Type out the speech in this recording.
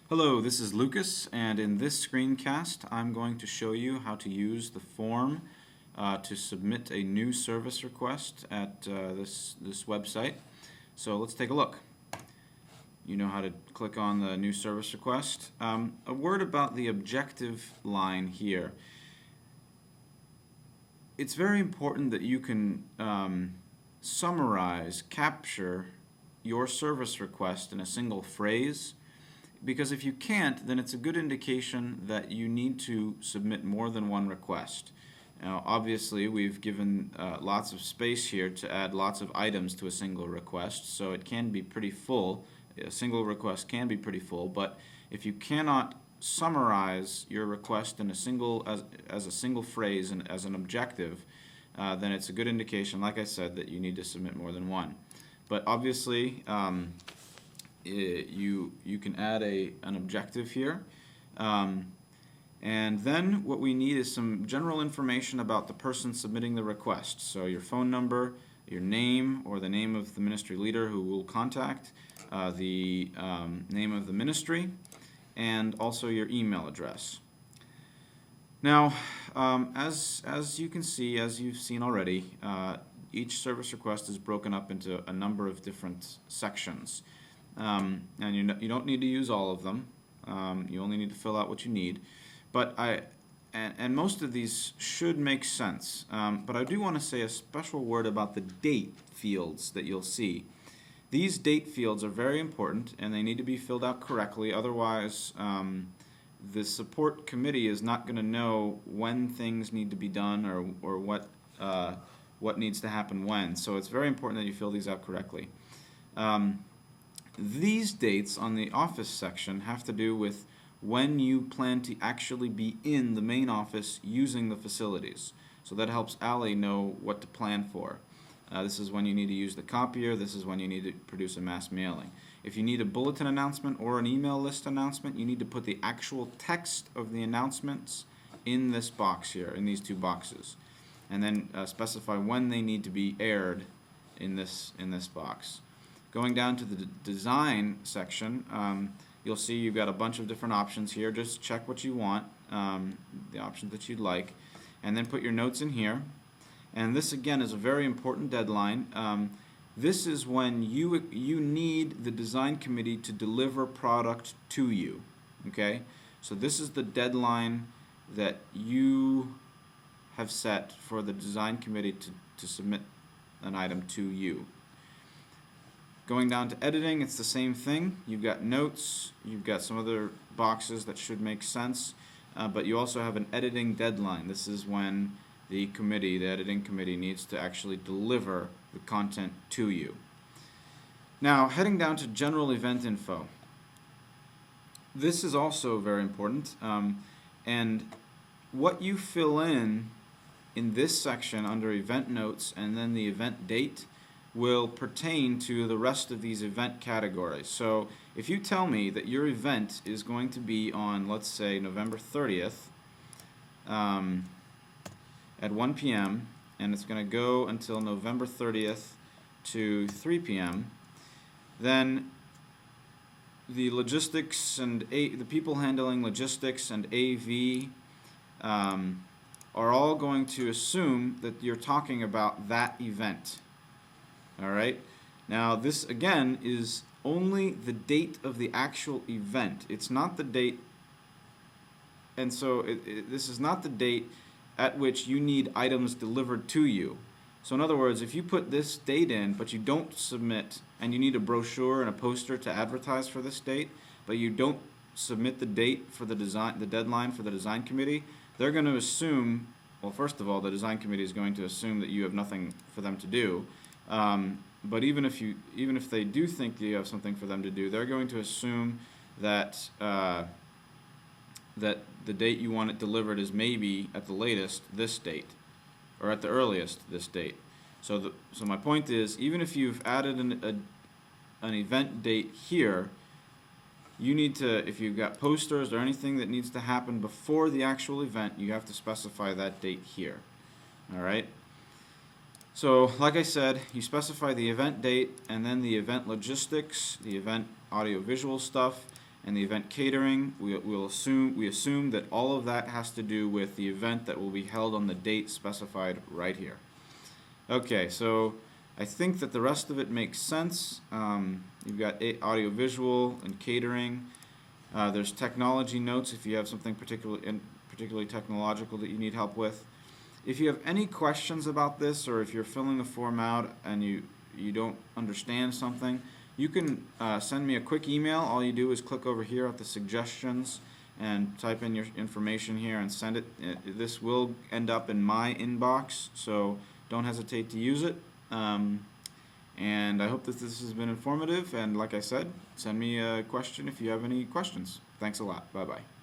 Hello, this is Lucas, and in this screencast I'm going to show you how to use the form to submit a new service request at this website. So let's take a look. You know how to click on the new service request. A word about the objective line here. It's very important that you can summarize, capture your service request in a single phrase, because if you can't, then it's a good indication that you need to submit more than one request. Now, obviously, we've given lots of space here to add lots of items to a single request, so it can be pretty full. A single request can be pretty full, but if you cannot summarize your request in a single as a single phrase and as an objective, then it's a good indication, like I said, that you need to submit more than one. But obviously, you can add an objective here, and then what we need is some general information about the person submitting the request. So your phone number, your name or the name of the ministry leader who will contact, the name of the ministry, and also your email address. Now, as you can see, as you've seen already, each service request is broken up into a number of different sections. And you don't need to use all of them. You only need to fill out what you need. But most of these should make sense. But I do want to say a special word about the date fields that you'll see. These date fields are very important, and they need to be filled out correctly. Otherwise, the support committee is not going to know when things need to be done or what needs to happen when. So it's very important that you fill these out correctly. These dates on the office section have to do with when you plan to actually be in the main office using the facilities. So that helps Allie know what to plan for. This is when you need to use the copier. This is when you need to produce a mass mailing. If you need a bulletin announcement or an email list announcement, you need to put the actual text of the announcements in this box here, in these two boxes. And then specify when they need to be aired in this box. Going down to the design section, you'll see you've got a bunch of different options here. Just check what you want, the options that you'd like, and then put your notes in here. And this again is a very important deadline. This is when you need the design committee to deliver product to you. Okay, so this is the deadline that you have set for the design committee to submit an item to you. Going down to editing, it's the same thing. You've got notes, you've got some other boxes that should make sense, but you also have an editing deadline. This is when the editing committee, needs to actually deliver the content to you. Now, heading down to general event info. This is also very important, and what you fill in this section under event notes and then the event date will pertain to the rest of these event categories. So if you tell me that your event is going to be on, let's say, November 30th at 1 p.m. and it's going to go until November 30th to 3 p.m., then the logistics and the people handling logistics and AV are all going to assume that you're talking about that event. All right. Now this again is only the date of the actual event. It's not the date, and so this is not the date at which you need items delivered to you. So in other words, if you put this date in, but you don't submit, and you need a brochure and a poster to advertise for this date, but you don't submit the date for the deadline for the design committee, they're going to assume. Well, first of all, the design committee is going to assume that you have nothing for them to do. But even if they do think you have something for them to do, they're going to assume that that the date you want it delivered is maybe at the latest this date, or at the earliest this date. So my point is, even if you've added an event date here, you need to, if you've got posters or anything that needs to happen before the actual event, you have to specify that date here. All right. So, like I said, you specify the event date and then the event logistics, the event audiovisual stuff, and the event catering, we assume that all of that has to do with the event that will be held on the date specified right here. Okay, so I think that the rest of it makes sense. You've got audio-visual and catering. There's technology notes if you have something particularly technological that you need help with. If you have any questions about this, or if you're filling the form out and you don't understand something, you can send me a quick email. All you do is click over here at the suggestions and type in your information here and send it. This will end up in my inbox, so don't hesitate to use it. And I hope that this has been informative, and like I said, send me a question if you have any questions. Thanks a lot. Bye-bye.